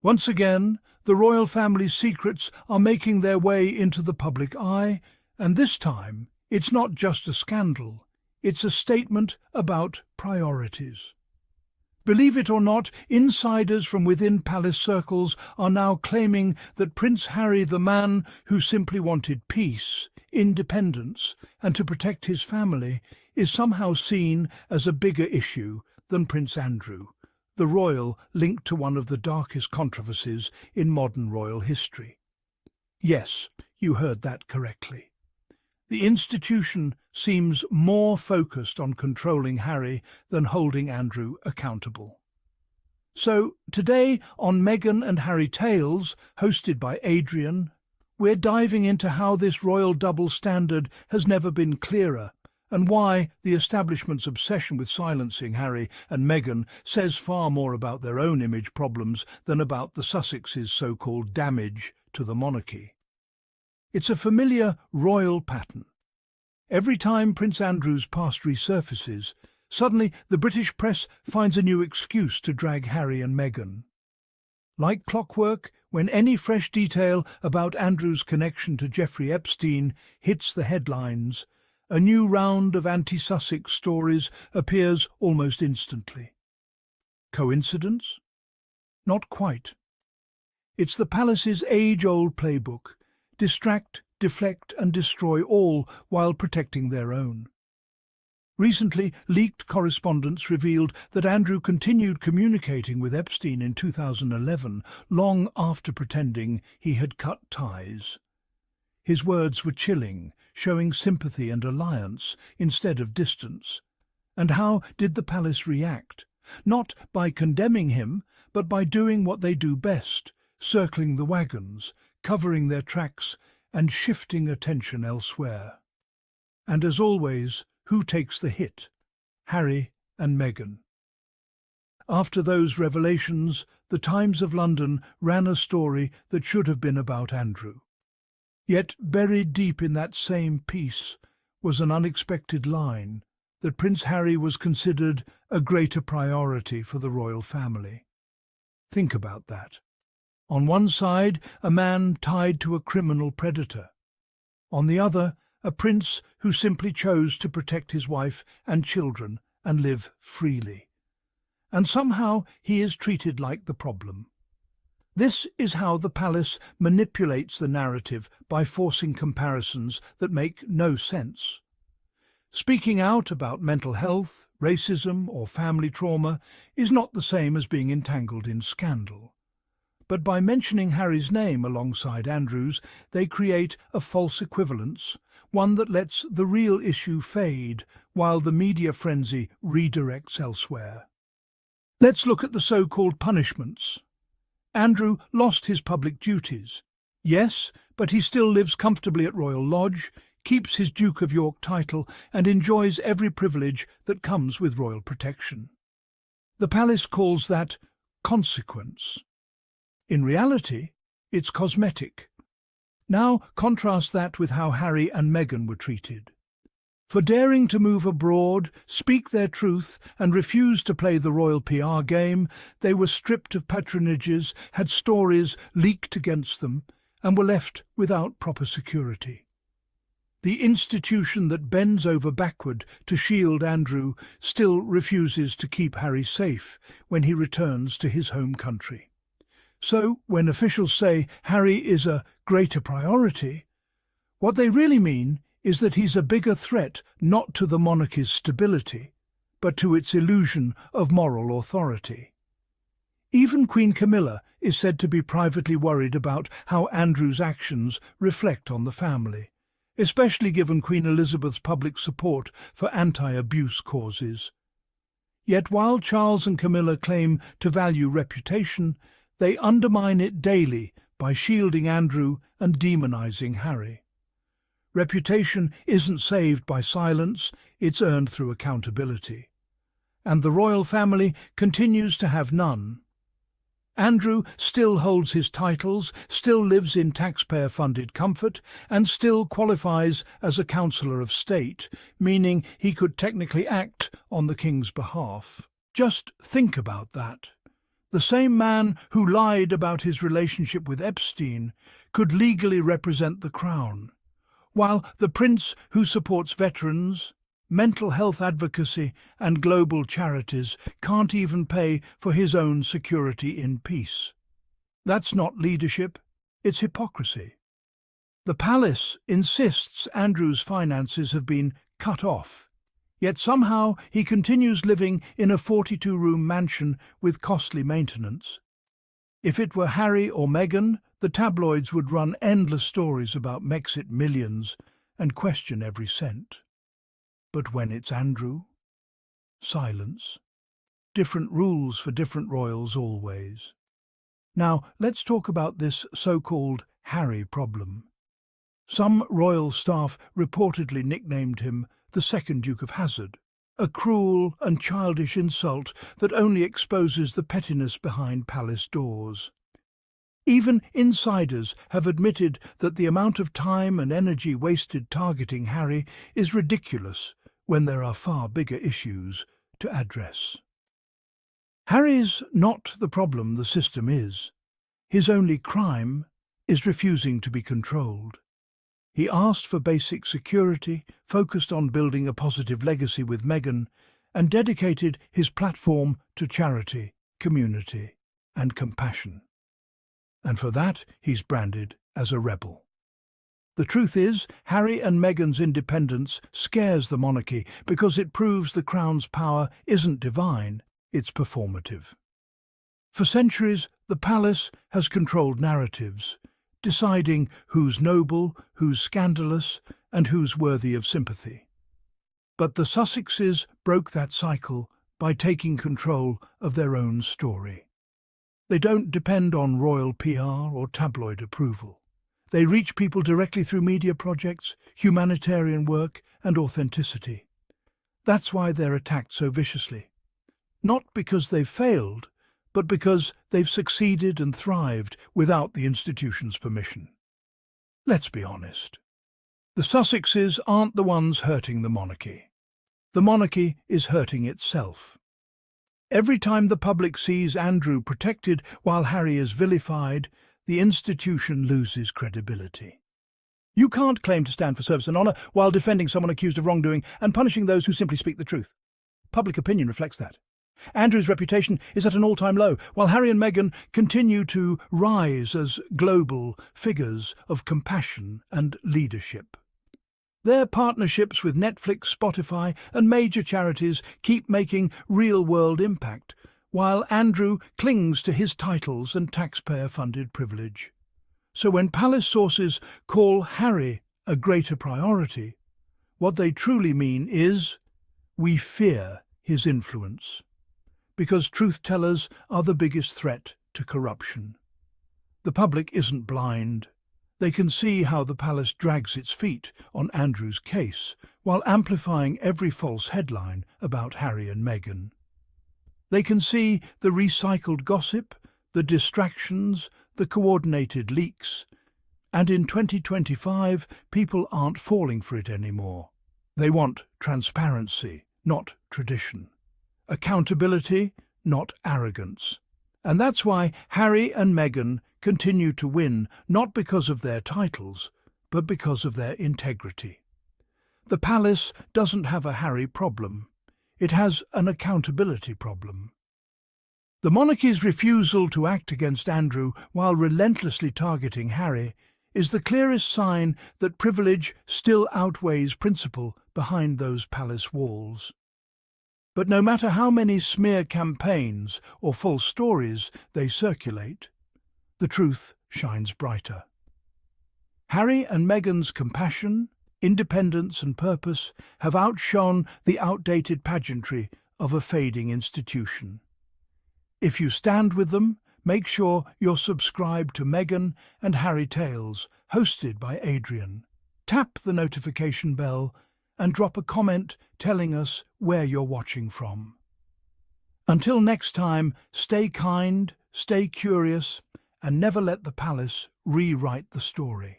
Once again, the royal family's secrets are making their way into the public eye, and this time it's not just a scandal, it's a statement about priorities. Believe it or not, insiders from within palace circles are now claiming that Prince Harry, the man who simply wanted peace, independence, and to protect his family, is somehow seen as a bigger issue than Prince Andrew, the royal linked to one of the darkest controversies in modern royal history. Yes, you heard that correctly. The institution seems more focused on controlling Harry than holding Andrew accountable. So, today on Meghan and Harry Tales, hosted by Adrian, we're diving into how this royal double standard has never been clearer, and why the establishment's obsession with silencing Harry and Meghan says far more about their own image problems than about the Sussexes' so-called damage to the monarchy. It's a familiar royal pattern. Every time Prince Andrew's past resurfaces, suddenly the British press finds a new excuse to drag Harry and Meghan. Like clockwork, when any fresh detail about Andrew's connection to Jeffrey Epstein hits the headlines, a new round of anti-Sussex stories appears almost instantly. Coincidence? Not quite. It's the palace's age-old playbook: distract, deflect and destroy all while protecting their own. Recently, leaked correspondence revealed that Andrew continued communicating with Epstein in 2011, long after pretending he had cut ties. His words were chilling, showing sympathy and alliance instead of distance. And how did the palace react? Not by condemning him, but by doing what they do best: circling the wagons, covering their tracks, and shifting attention elsewhere. And as always, who takes the hit? Harry and Meghan. After those revelations, the Times of London ran a story that should have been about Andrew. Yet buried deep in that same piece was an unexpected line that Prince Harry was considered a greater priority for the royal family. Think about that. On one side, a man tied to a criminal predator. On the other, a prince who simply chose to protect his wife and children and live freely. And somehow he is treated like the problem. This is how the palace manipulates the narrative, by forcing comparisons that make no sense. Speaking out about mental health, racism, or family trauma is not the same as being entangled in scandal. But by mentioning Harry's name alongside Andrew's, they create a false equivalence, one that lets the real issue fade while the media frenzy redirects elsewhere. Let's look at the so-called punishments. Andrew lost his public duties. Yes, but he still lives comfortably at Royal Lodge, keeps his Duke of York title, and enjoys every privilege that comes with royal protection. The palace calls that consequence. In reality, it's cosmetic. Now contrast that with how Harry and Meghan were treated. For daring to move abroad, speak their truth, and refuse to play the royal PR game, they were stripped of patronages, had stories leaked against them, and were left without proper security. The institution that bends over backward to shield Andrew still refuses to keep Harry safe when he returns to his home country. So, when officials say Harry is a greater priority, what they really mean is that he's a bigger threat not to the monarchy's stability, but to its illusion of moral authority. Even Queen Camilla is said to be privately worried about how Andrew's actions reflect on the family, especially given Queen Elizabeth's public support for anti-abuse causes. Yet while Charles and Camilla claim to value reputation, they undermine it daily by shielding Andrew and demonizing Harry. Reputation isn't saved by silence, it's earned through accountability. And the royal family continues to have none. Andrew still holds his titles, still lives in taxpayer-funded comfort, and still qualifies as a Councillor of State, meaning he could technically act on the King's behalf. Just think about that. The same man who lied about his relationship with Epstein could legally represent the Crown, while the prince who supports veterans, mental health advocacy and global charities can't even pay for his own security in peace. That's not leadership, it's hypocrisy. The palace insists Andrew's finances have been cut off, yet somehow he continues living in a 42-room mansion with costly maintenance. If it were Harry or Meghan, the tabloids would run endless stories about Mexit millions and question every cent. But when it's Andrew, silence. Different rules for different royals always. Now, let's talk about this so-called Harry problem. Some royal staff reportedly nicknamed him the second Duke of Hazzard, a cruel and childish insult that only exposes the pettiness behind palace doors. Even insiders have admitted that the amount of time and energy wasted targeting Harry is ridiculous when there are far bigger issues to address. Harry's not the problem, the system is. His only crime is refusing to be controlled. He asked for basic security, focused on building a positive legacy with Meghan, and dedicated his platform to charity, community, and compassion. And for that, he's branded as a rebel. The truth is, Harry and Meghan's independence scares the monarchy because it proves the Crown's power isn't divine, it's performative. For centuries, the palace has controlled narratives, deciding who's noble, who's scandalous, and who's worthy of sympathy. But the Sussexes broke that cycle by taking control of their own story. They don't depend on royal PR or tabloid approval. They reach people directly through media projects, humanitarian work, and authenticity. That's why they're attacked so viciously. Not because they've failed, but because they've succeeded and thrived without the institution's permission. Let's be honest. The Sussexes aren't the ones hurting the monarchy. The monarchy is hurting itself. Every time the public sees Andrew protected while Harry is vilified, the institution loses credibility. You can't claim to stand for service and honour while defending someone accused of wrongdoing and punishing those who simply speak the truth. Public opinion reflects that. Andrew's reputation is at an all-time low, while Harry and Meghan continue to rise as global figures of compassion and leadership. Their partnerships with Netflix, Spotify, and major charities keep making real-world impact, while Andrew clings to his titles and taxpayer-funded privilege. So when palace sources call Harry a greater priority, what they truly mean is, we fear his influence. Because truth-tellers are the biggest threat to corruption. The public isn't blind. They can see how the palace drags its feet on Andrew's case, while amplifying every false headline about Harry and Meghan. They can see the recycled gossip, the distractions, the coordinated leaks. And in 2025, people aren't falling for it anymore. They want transparency, not tradition. Accountability, not arrogance. And that's why Harry and Meghan continue to win, not because of their titles, but because of their integrity. The palace doesn't have a Harry problem. It has an accountability problem. The monarchy's refusal to act against Andrew while relentlessly targeting Harry is the clearest sign that privilege still outweighs principle behind those palace walls. But no matter how many smear campaigns or false stories they circulate, the truth shines brighter. Harry and Meghan's compassion, independence and purpose have outshone the outdated pageantry of a fading institution. If you stand with them, make sure you're subscribed to Meghan and Harry Tales, hosted by Adrian. Tap the notification bell and drop a comment telling us where you're watching from. Until next time, stay kind, stay curious, and never let the palace rewrite the story.